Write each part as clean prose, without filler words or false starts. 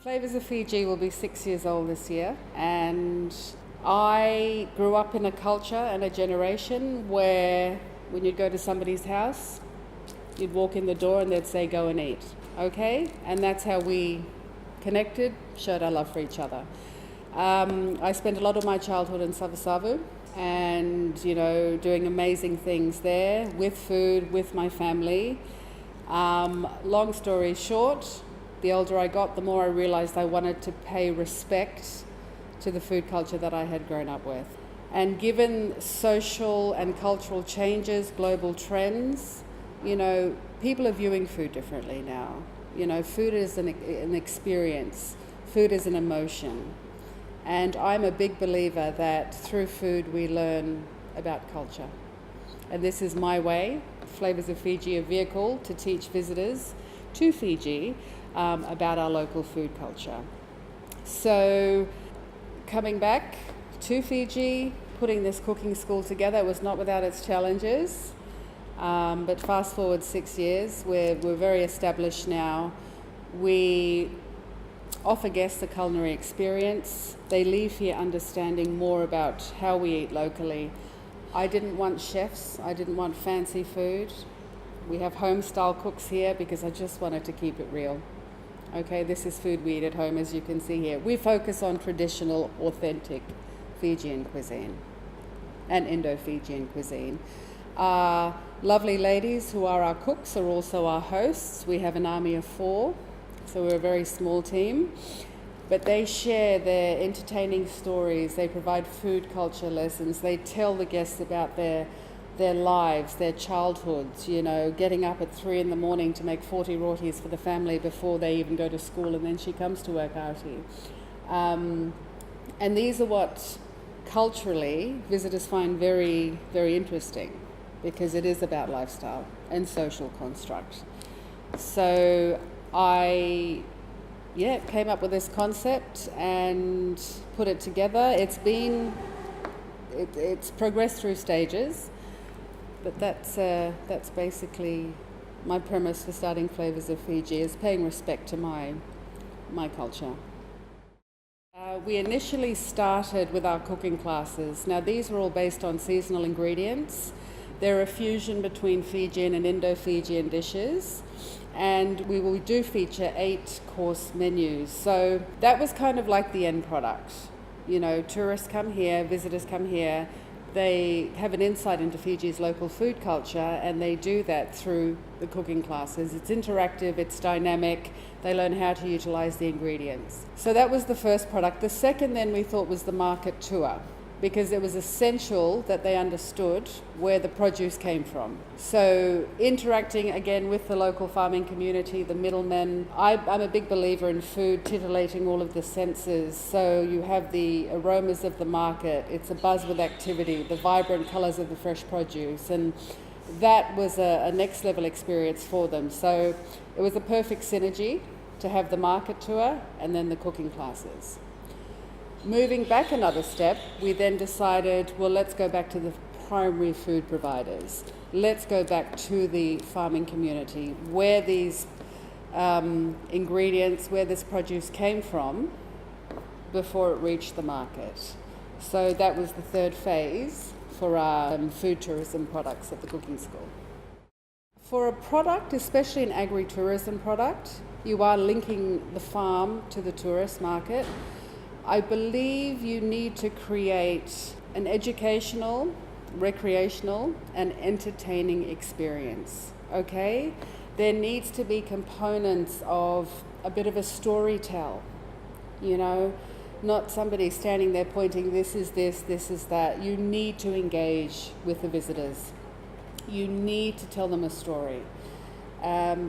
Flavors of Fiji will be 6 years old this year, and I grew up in a culture and a generation where when you'd go to somebody's house, you'd walk in the door and they'd say, go and eat, okay? And that's how we connected, showed our love for each other. I spent a lot of my childhood in Savasavu and, doing amazing things there with food, with my family. Long story short, the older I got, the more I realized I wanted to pay respect to the food culture that I had grown up with. And given social and cultural changes, global trends, people are viewing food differently now. Food is an experience. Food is an emotion. And I'm a big believer that through food we learn about culture. And this is my way, Flavors of Fiji, a vehicle to teach visitors to Fiji about our local food culture. So coming back to Fiji, putting this cooking school together was not without its challenges. But fast forward 6 years, we're very established now. We offer guests a culinary experience. They leave here understanding more about how we eat locally. I didn't want chefs. I didn't want fancy food. We have home-style cooks here because I just wanted to keep it real. Okay, this is food we eat at home, as you can see here. We focus on traditional, authentic Fijian cuisine and Indo-Fijian cuisine. Lovely ladies who are our cooks are also our hosts. We have an army of 4, so we're a very small team. But they share their entertaining stories. They provide food culture lessons. They tell the guests about their lives, their childhoods, getting up at 3 a.m. to make 40 rotis for the family before they even go to school, and then she comes to work outie. And these are what culturally visitors find very, very interesting, because it is about lifestyle and social construct. So I came up with this concept and put it together. It's progressed through stages. But that's basically my premise for starting Flavors of Fiji, is paying respect to my culture. We initially started with our cooking classes. Now these are all based on seasonal ingredients. They're a fusion between Fijian and Indo-Fijian dishes. And we do feature 8-course menus. So that was kind of like the end product. Tourists come here, visitors come here, they have an insight into Fiji's local food culture, and they do that through the cooking classes. It's interactive, it's dynamic, they learn how to utilize the ingredients. So that was the first product. The second then we thought was the market tour, because it was essential that they understood where the produce came from. So interacting again with the local farming community, the middlemen. I'm a big believer in food titillating all of the senses. So you have the aromas of the market, it's a buzz with activity, the vibrant colors of the fresh produce, and that was a next level experience for them. So it was a perfect synergy to have the market tour and then the cooking classes. Moving back another step, we then decided, well, let's go back to the primary food providers. Let's go back to the farming community, where these ingredients, where this produce came from before it reached the market. So that was the third phase for our food tourism products at the cooking school. For a product, especially an agritourism product, you are linking the farm to the tourist market. I believe you need to create an educational, recreational, and entertaining experience, okay? There needs to be components of a bit of a story tell, not somebody standing there pointing, this is this, this is that. You need to engage with the visitors. You need to tell them a story.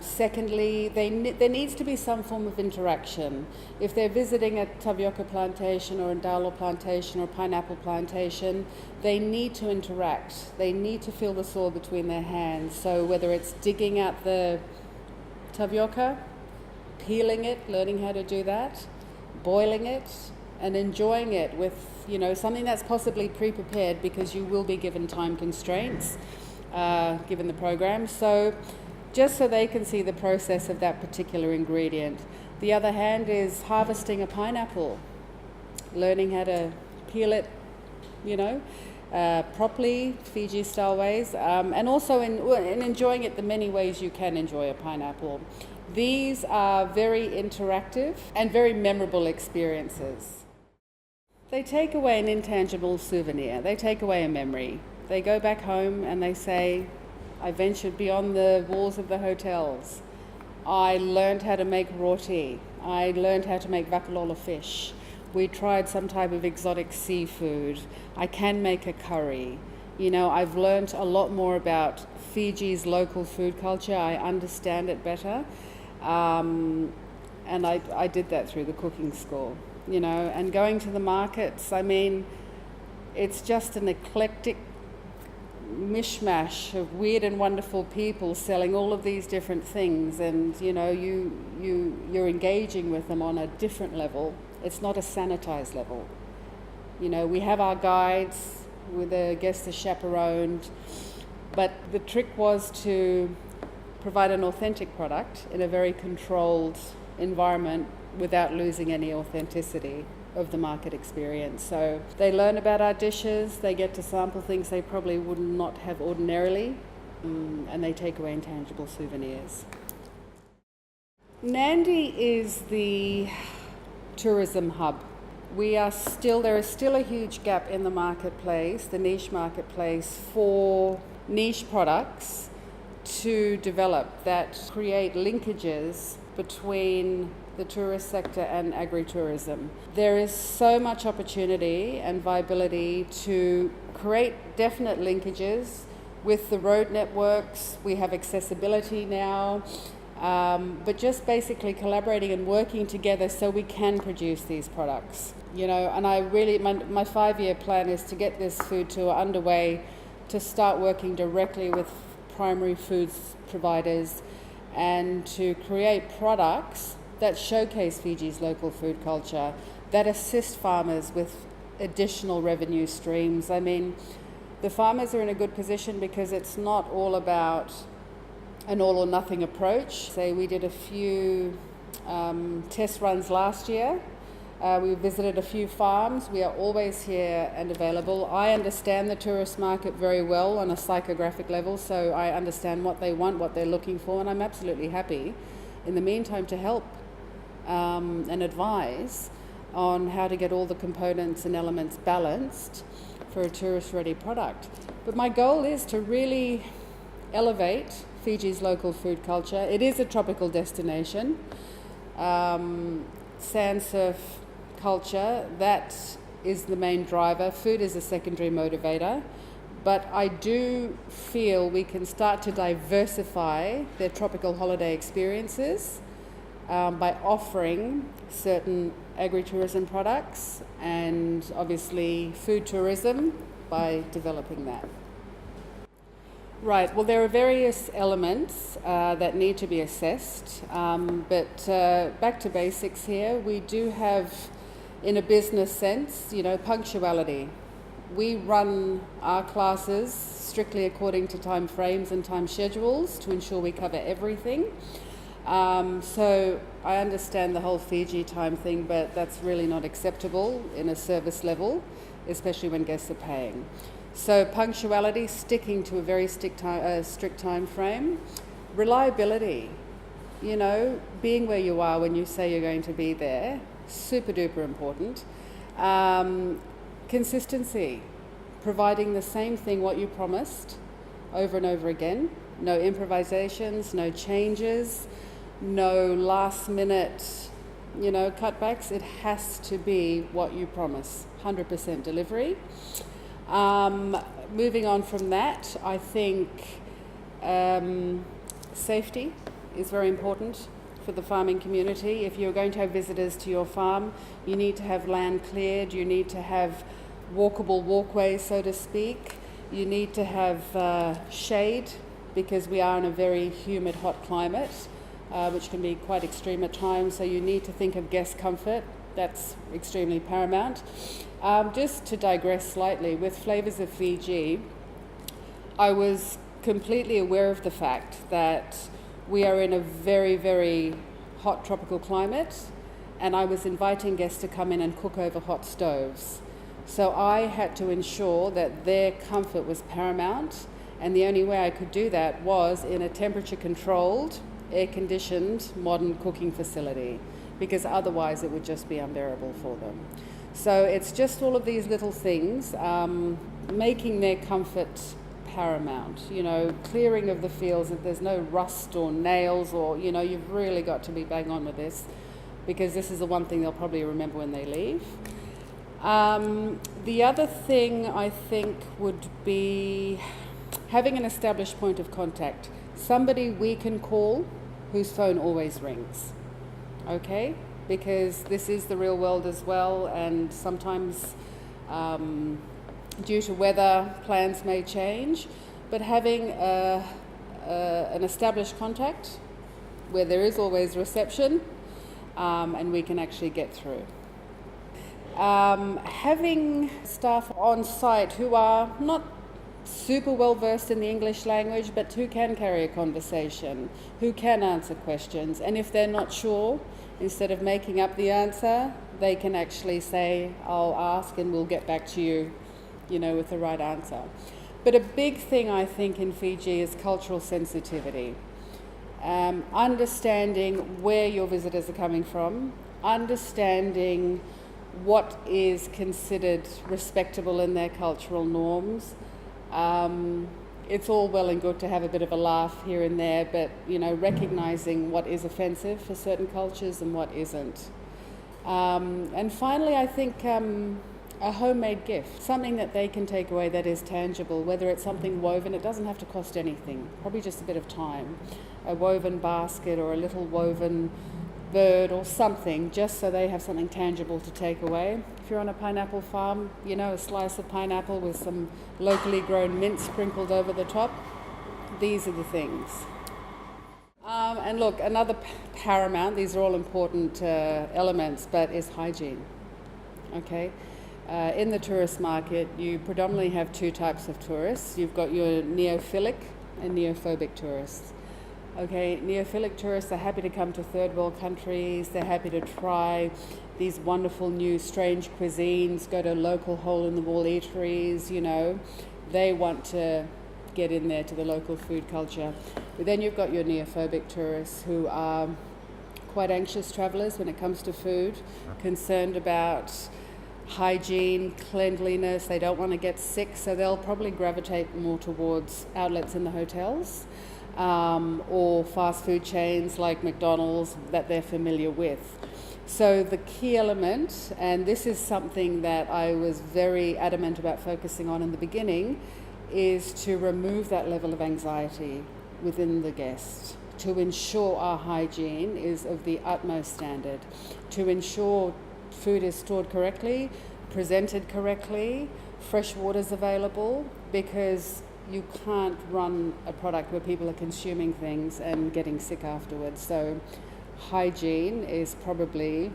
Secondly, there needs to be some form of interaction. If they're visiting a tapioca plantation or a ndalo plantation or pineapple plantation, they need to interact. They need to feel the soil between their hands. So whether it's digging out the tapioca, peeling it, learning how to do that, boiling it, and enjoying it with, something that's possibly pre-prepared, because you will be given time constraints, given the program. So just so they can see the process of that particular ingredient. The other hand is harvesting a pineapple, learning how to peel it, properly, Fiji-style ways, and also in enjoying it the many ways you can enjoy a pineapple. These are very interactive and very memorable experiences. They take away an intangible souvenir. They take away a memory. They go back home and they say, I ventured beyond the walls of the hotels. I learned how to make roti. I learned how to make vakalola fish. We tried some type of exotic seafood. I can make a curry. I've learned a lot more about Fiji's local food culture. I understand it better. And I did that through the cooking school, and going to the markets. It's just an eclectic mishmash of weird and wonderful people selling all of these different things, and you're engaging with them on a different level. It's not a sanitized level. We have our guides with the guests are chaperoned, but the trick was to provide an authentic product in a very controlled environment without losing any authenticity of the market experience. So they learn about our dishes, they get to sample things they probably would not have ordinarily, and they take away intangible souvenirs. Nandi is the tourism hub. There is still a huge gap in the marketplace, the niche marketplace, for niche products to develop that create linkages between the tourist sector and agritourism. There is so much opportunity and viability to create definite linkages with the road networks. We have accessibility now, but just basically collaborating and working together so we can produce these products. And my 5-year plan is to get this food tour underway, to start working directly with primary foods providers and to create products that showcase Fiji's local food culture, that assist farmers with additional revenue streams. The farmers are in a good position because it's not all about an all or nothing approach. We did a few test runs last year. We visited a few farms. We are always here and available. I understand the tourist market very well on a psychographic level, so I understand what they want, what they're looking for, and I'm absolutely happy in the meantime to help and advise on how to get all the components and elements balanced for a tourist-ready product. But my goal is to really elevate Fiji's local food culture. It is a tropical destination. Sand surf culture, that is the main driver. Food is a secondary motivator. But I do feel we can start to diversify their tropical holiday experiences by offering certain agritourism products and obviously food tourism by developing that. Right, well, there are various elements that need to be assessed, but back to basics here. We do have, in a business sense, punctuality. We run our classes strictly according to time frames and time schedules to ensure we cover everything. So I understand the whole Fiji time thing, but that's really not acceptable in a service level, especially when guests are paying. So punctuality, sticking to a very strict time frame. Reliability, being where you are when you say you're going to be there, super duper important. Consistency, providing the same thing, what you promised, over and over again. No improvisations, no changes, no last minute, cutbacks. It has to be what you promise, 100% delivery. Moving on from that, I think safety is very important for the farming community. If you're going to have visitors to your farm, you need to have land cleared, you need to have walkable walkways, so to speak. You need to have shade, because we are in a very humid, hot climate, which can be quite extreme at times, so you need to think of guest comfort. That's extremely paramount. Just to digress slightly, with Flavours of Fiji, I was completely aware of the fact that we are in a very, very hot tropical climate, and I was inviting guests to come in and cook over hot stoves. So I had to ensure that their comfort was paramount, and the only way I could do that was in a temperature-controlled, air-conditioned, modern cooking facility, because otherwise it would just be unbearable for them. So it's just all of these little things, making their comfort paramount, clearing of the fields, that there's no rust or nails, or, you've really got to be bang on with this, because this is the one thing they'll probably remember when they leave. The other thing I think would be having an established point of contact, somebody we can call whose phone always rings, okay? Because this is the real world as well, and sometimes due to weather, plans may change, but having an established contact where there is always reception, and we can actually get through. Having staff on site who are not super well versed in the English language, but who can carry a conversation, who can answer questions, and if they're not sure, instead of making up the answer, they can actually say, I'll ask and we'll get back to you, with the right answer. But a big thing I think in Fiji is cultural sensitivity. Understanding where your visitors are coming from, understanding what is considered respectable in their cultural norms. It's all well and good to have a bit of a laugh here and there, but recognizing what is offensive for certain cultures and what isn't. And finally, I think a homemade gift, something that they can take away that is tangible, whether it's something woven, it doesn't have to cost anything, probably just a bit of time. A woven basket or a little woven bird or something, just so they have something tangible to take away. If you're on a pineapple farm, a slice of pineapple with some locally grown mint sprinkled over the top. These are the things. And look, another paramount, these are all important elements, but is hygiene. Okay? In the tourist market, you predominantly have two types of tourists. You've got your neophilic and neophobic tourists. Okay, neophilic tourists are happy to come to third world countries. They're happy to try these wonderful new strange cuisines, go to local hole-in-the-wall eateries, They want to get in there to the local food culture. But then you've got your neophobic tourists who are quite anxious travelers when it comes to food, concerned about hygiene, cleanliness. They don't want to get sick, so they'll probably gravitate more towards outlets in the hotels. Or fast food chains like McDonald's that they're familiar with. So the key element, and this is something that I was very adamant about focusing on in the beginning, is to remove that level of anxiety within the guest, to ensure our hygiene is of the utmost standard, to ensure food is stored correctly, presented correctly, fresh water is available, because you can't run a product where people are consuming things and getting sick afterwards. So hygiene is probably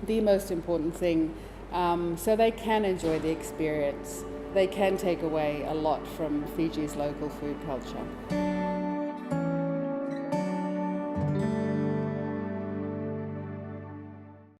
the most important thing, so they can enjoy the experience. They can take away a lot from Fiji's local food culture.